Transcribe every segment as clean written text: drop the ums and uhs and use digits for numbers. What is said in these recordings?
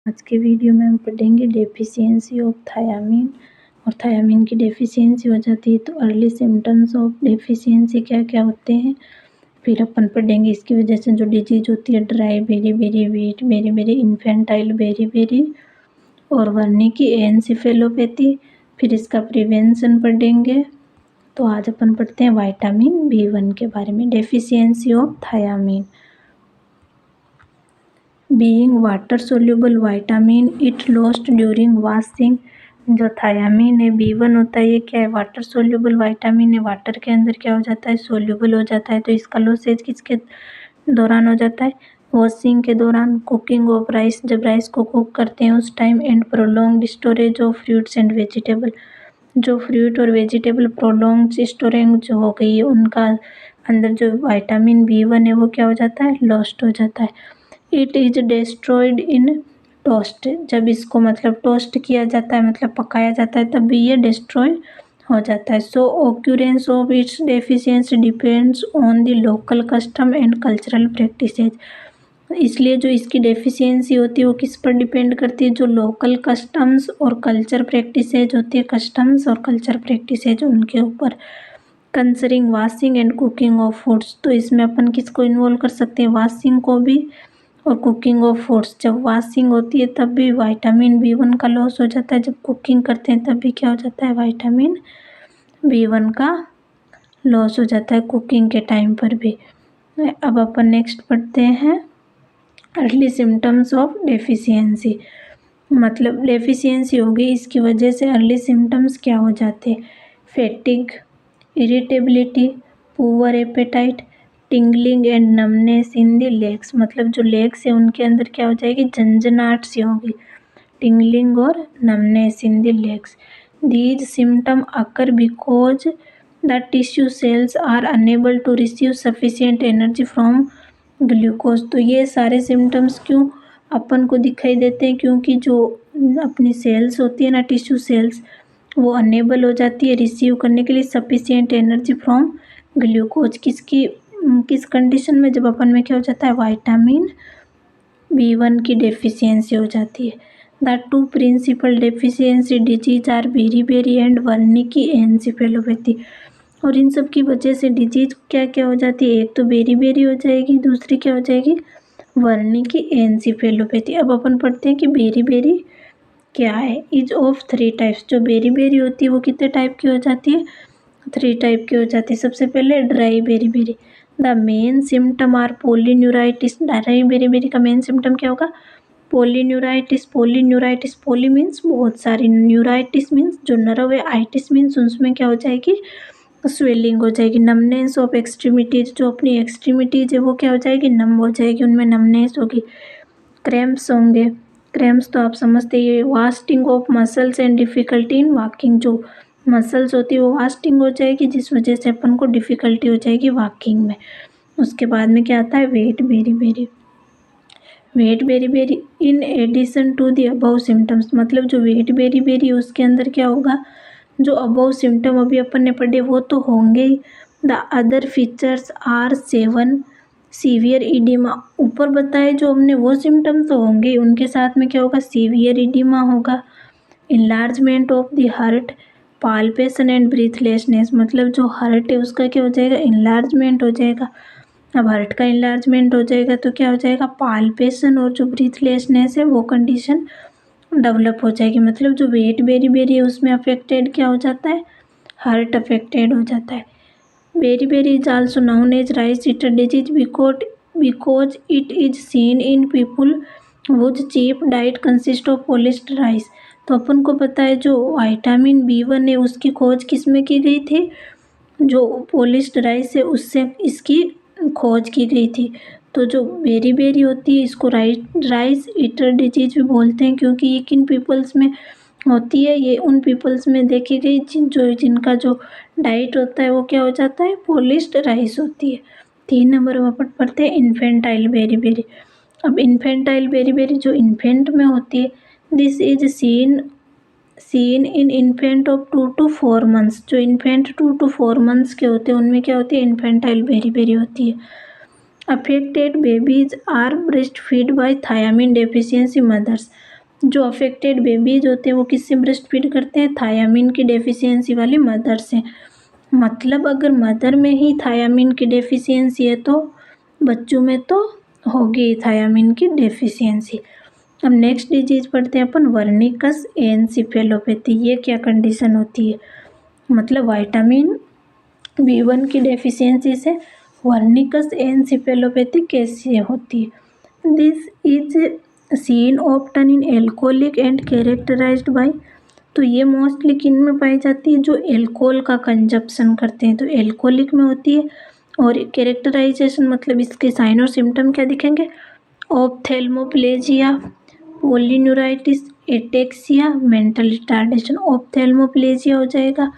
आज के वीडियो में हम पढ़ेंगे डेफिशिएंसी ऑफ थायामीन। और थायामीन की डेफिशिएंसी हो जाती है तो अर्ली सिम्टम्स ऑफ डेफिशिएंसी क्या क्या होते हैं। फिर अपन पढ़ेंगे इसकी वजह से जो डिजीज होती है dry beri beri wet beri beri infantile beri beri और वर्नी की एनसेफेलोपैथी। फिर इसका प्रिवेंशन पढ़ेंगे। तो आज अपन पढ़ते हैं विटामिन B1 के बारे में। Deficiency of thiamine being water soluble vitamin it lost during washing. जो थायामीन है B1 होता है, ये क्या है, वाटर सोल्यूबल विटामिन है। वाटर के अंदर क्या हो जाता है, सोल्यूबल हो जाता है। तो इसका लॉसेज किसके दौरान हो जाता है, वॉशिंग के दौरान। कुकिंग ऑफ राइस, जब राइस को कुक करते हैं उस time. And prolonged storage of fruits and vegetable, जो फ्रूट और वेजिटेबल प्रोलॉन्ग्ड स्टोरेज जो हो गई है उनका अंदर जो विटामिन B1 है वो क्या हो जाता है, लॉस्ट हो जाता है। It is destroyed in toast, जब इसको मतलब टोस्ट किया जाता है, मतलब पकाया जाता है, तब भी ये डिस्ट्रॉय हो जाता है। So occurrence of its deficiency depends on the local custom and cultural practices. इसलिए जो इसकी डेफिशिएंसी होती है वो किस पर डिपेंड करती है, जो लोकल कस्टम्स और कल्चर प्रैक्टिसेज होती है, कस्टम्स और कल्चर प्रैक्टिसेज उनके ऊपर। Concerning washing and cooking of foods, तो इसमें अपन किसको इन्वॉल्व कर सकते हैं, वॉशिंग को भी और कुकिंग ऑफ फूड्स। जब वॉशिंग होती है तब भी विटामिन B1 का लॉस हो जाता है, जब कुकिंग करते हैं तब भी क्या हो जाता है, विटामिन B1 का लॉस हो जाता है कुकिंग के टाइम पर भी। अब अपन नेक्स्ट पढ़ते हैं अर्ली सिम्टम्स ऑफ डेफिशिएंसी। मतलब डेफिशिएंसी होगी, इसकी वजह से अर्ली सिम्टम्स क्या हो जाते हैं, fatigue, irritability, poor appetite, tingling and numbness in the legs. मतलब जो लेग्स है उनके अंदर क्या हो जाएगी, झंझनाहट सी होगी, टिंगलिंग और numbness in the legs. These symptom occur because the tissue cells are unable to receive sufficient energy from glucose. तो ये सारे सिम्टम्स क्यों अपन को दिखाई देते हैं, क्योंकि जो अपनी सेल्स होती है ना, टिश्यू सेल्स, वो अनेबल हो जाती है रिसीव करने के लिए सफिशिएंट एनर्जी फ्रॉम ग्लूकोज। किस कंडीशन में, जब अपन में क्या हो जाता है, विटामिन B1 की डेफिशिएंसी हो जाती है। The two principal deficiency disease are beriberi and Wernicke encephalopathy. और इन सब की वजह से डिजीज क्या क्या हो जाती है, एक तो बेरी हो जाएगी, दूसरी क्या हो जाएगी, वर्निकी एनसेफेलोपैथी। अब अपन पढ़ते हैं कि बेरी क्या है। इज ऑफ 3 टाइप्स, जो बेरी होती है वो कितने टाइप की हो जाती है, 3 टाइप की हो जाती है। सबसे पहले dry beriberi. The main symptom are polyneuritis. Dry beriberi का मेन सिम्टम क्या होगा, पोलीन्यूराइटिस। पोली मीन्स बहुत सारी, न्यूराइटिस मीन्स जो नर्व है, आइटिस मीन्स उसमें क्या हो जाएगी, स्वेलिंग हो जाएगी। नमनेस ऑफ एक्सट्रीमिटीज, जो अपनी एक्सट्रीमिटीज है वो क्या हो जाएगी, नम हो जाएगी, उनमें नमनेस होगी। क्रैम्प्स होंगे, क्रैम्प्स तो आप समझते ही। Wasting of muscles and difficulty in walking, जो मसल्स होती है वो वास्टिंग हो जाएगी जिस वजह से अपन को डिफ़िकल्टी हो जाएगी वॉकिंग में। उसके बाद में क्या आता है, wet beri in addition to the above symptoms. मतलब जो वेट बेरी उसके अंदर क्या होगा, जो अबव सिम्टम अभी अपन ने पढ़े वो तो होंगे ही। The other features are 7 severe oedema. ऊपर बताए जो हमने वो सिम्टम तो होंगे, उनके साथ में क्या होगा, सीवियर इडीमा होगा, enlargement of the heart, palpation and breathlessness. मतलब जो हार्ट है उसका क्या हो जाएगा, इनलार्जमेंट हो जाएगा। अब हार्ट का इनलार्जमेंट हो जाएगा तो क्या हो जाएगा, पाल्पेशन और जो ब्रीथलेसनेस है वो कंडीशन डेवलप हो जाएगी। मतलब जो वेट बेरी है उसमें अफेक्टेड क्या हो जाता है, हार्ट अफेक्टेड हो जाता है। Beri is also known as rice eater disease because it is seen in people whose chief diet consist of polished rice. तो अपन को पता है जो विटामिन B1 है उसकी खोज किस में की गई थी, जो पॉलिश्ड राइस है उससे इसकी खोज की गई थी। तो जो बेरी होती है इसको राइस ईटर डिजीज भी बोलते हैं, क्योंकि ये किन पीपल्स में होती है, ये उन पीपल्स में देखी गई जिनका जो डाइट होता है वो क्या हो जाता है, पॉलिश्ड राइस होती है। 3 नंबर में पढ़ते हैं इन्फेंटाइल बेरी। अब इन्फेंटाइल बेरी जो इन्फेंट में होती है, this is seen in infant of 2 to 4 months. जो इन्फेंट 2 to 4 मंथ्स के होते हैं उनमें क्या होती है, इन्फेंटाइल बेरी होती है। Affected babies are breast feed by thiamine deficiency mothers. जो अफेक्टेड बेबीज होते हैं वो किससे ब्रेस्ट फीड करते हैं? थायामीन की डेफिशिएंसी वाली मदर से। मतलब अगर मदर में ही थायामीन की डेफिशिएंसी है तो बच्चों में तो होगी थायामीन की डेफिशिएंसी। अब नेक्स्ट डिजीज पढ़ते हैं अपन, वर्निकस एनसीफेलोपैथी। ये क्या कंडीशन होती है? मतलब विटामिन B1 की डेफिशिएंसी से वर्निकस एनसीफेलोपैथी कैसे होती है? This is seen often in alcoholic and characterized by, तो ये मोस्टली किन में पाई जाती है? जो एल्कोहल का कंजप्शन करते हैं तो एल्कोहलिक में होती है। और कैरेक्टराइजेशन मतलब इसके साइन और सिम्टम क्या दिखेंगे? ऑप्थेल्मोप्लेजिया, पॉलीन्यूराइटिस, एटेक्सिया, मेंटल रिटार्डेशन। ऑप्थेल्मोप्लेजिया हो जाएगा,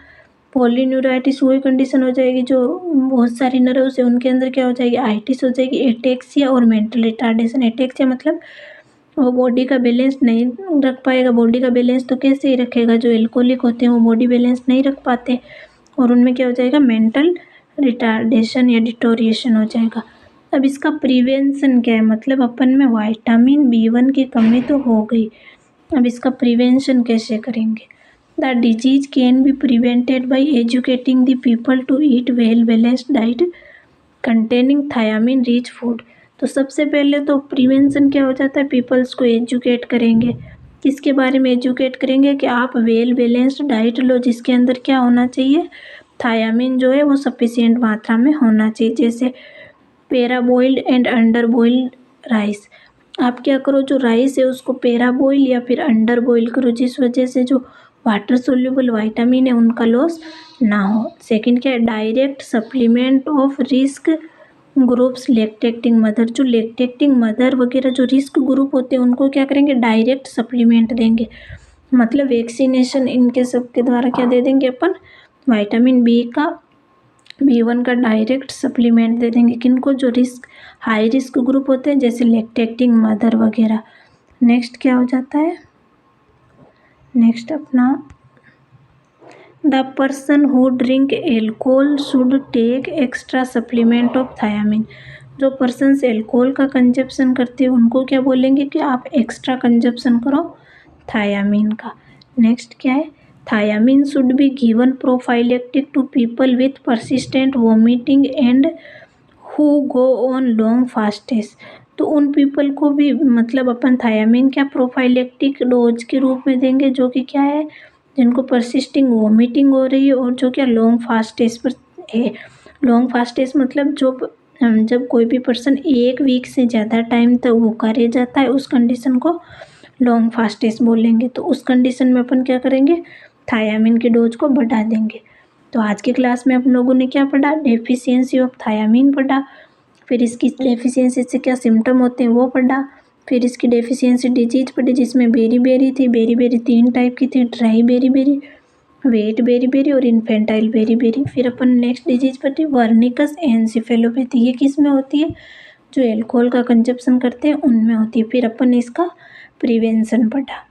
पॉलीन्यूराइटिस वही कंडीशन हो जाएगी जो बहुत सारी नर्व्स है उनके अंदर क्या हो जाएगी? आइटिस हो जाएगी। एटेक्सिया और मेंटल रिटार्डेशन, एटेक्सिया मतलब वो बॉडी का बैलेंस नहीं रख पाएगा। बॉडी का बैलेंस तो कैसे ही रखेगा? जो एल्कोहलिक होते हैं वो बॉडी बैलेंस नहीं रख पाते और उनमें क्या हो जाएगा? मेंटल रिटार्डेशन या डिटोरिएशन हो जाएगा। अब इसका प्रिवेंशन क्या है? मतलब अपन में विटामिन B1 की कमी तो हो गई, अब इसका प्रिवेंशन कैसे करेंगे? The disease can be prevented by educating the people to eat well balanced diet containing thiamine rich food. तो सबसे पहले तो प्रिवेंशन क्या हो जाता है? पीपल्स को एजुकेट करेंगे। किसके बारे में एजुकेट करेंगे? कि आप वेल बैलेंस्ड डाइट लो जिसके अंदर क्या होना चाहिए? थायामीन जो है वो सफिशिएंट मात्रा में होना चाहिए। जैसे पेरा boiled and under boiled rice. आप क्या करो, जो राइस है उसको पेरा बॉइल या फिर अंडर बॉइल करो, जिस वजह से जो वाटर सोल्यूबल विटामिन है उनका लॉस ना हो। सेकंड क्या है? Direct supplement of risk groups lactating mother. जो लैक्टेटिंग मदर वगैरह जो रिस्क ग्रुप होते हैं उनको क्या करेंगे? डायरेक्ट सप्लीमेंट देंगे। मतलब वैक्सीनेशन इनके सब के द्वारा क्या दे देंगे अपन? विटामिन B1 का डायरेक्ट सप्लीमेंट दे देंगे। किनको? जो हाई रिस्क ग्रुप होते हैं जैसे लैक्टेटिंग मदर वगैरह। नेक्स्ट क्या हो जाता है? नेक्स्ट अपना the person who drink alcohol should take extra supplement of thiamine. जो पर्सन्स एल्कोहल का कंजप्शन करते हैं उनको क्या बोलेंगे? कि आप एक्स्ट्रा कंजप्शन करो थायामीन का। नेक्स्ट क्या है? Thiamine should be given prophylactic to people with persistent vomiting and who go on long fasts. तो उन पीपल को भी मतलब अपन थायामीन क्या प्रोफाइलेक्टिक डोज के रूप में देंगे, जो कि क्या है? जिनको परसिस्टिंग वोमिटिंग हो रही है और जो क्या लॉन्ग फास्टेस पर है। लॉन्ग फास्टेस मतलब जब कोई भी पर्सन 1 वीक से ज़्यादा टाइम तक भूखा रह जाता है उस कंडीशन को लॉन्ग फास्टेस बोलेंगे। तो उस कंडीशन में अपन क्या करेंगे? थायामीन की डोज को बढ़ा देंगे। तो आज की क्लास में अपन लोगों ने क्या पढ़ा? डेफिशिएंसी ऑफ थायामीन पढ़ा, फिर इसकी डेफिशिएंसी से क्या सिम्टम होते हैं वो पढ़ा, फिर इसकी डेफिशिएंसी डिजीज पढ़ी जिसमें बेरी-बेरी थी। बेरी-बेरी 3 टाइप की थी, ड्राई बेरी-बेरी, वेट बेरी-बेरी और इन्फेंटाइल बेरी-बेरी। फिर अपन नेक्स्ट डिजीज पढ़ी वर्निकस एनसीफेलोपैथी। ये किस में होती है? जो एल्कोहल का कंजप्शन करते हैं उनमें होती है। फिर अपन इसका प्रिवेंशन पढ़ा।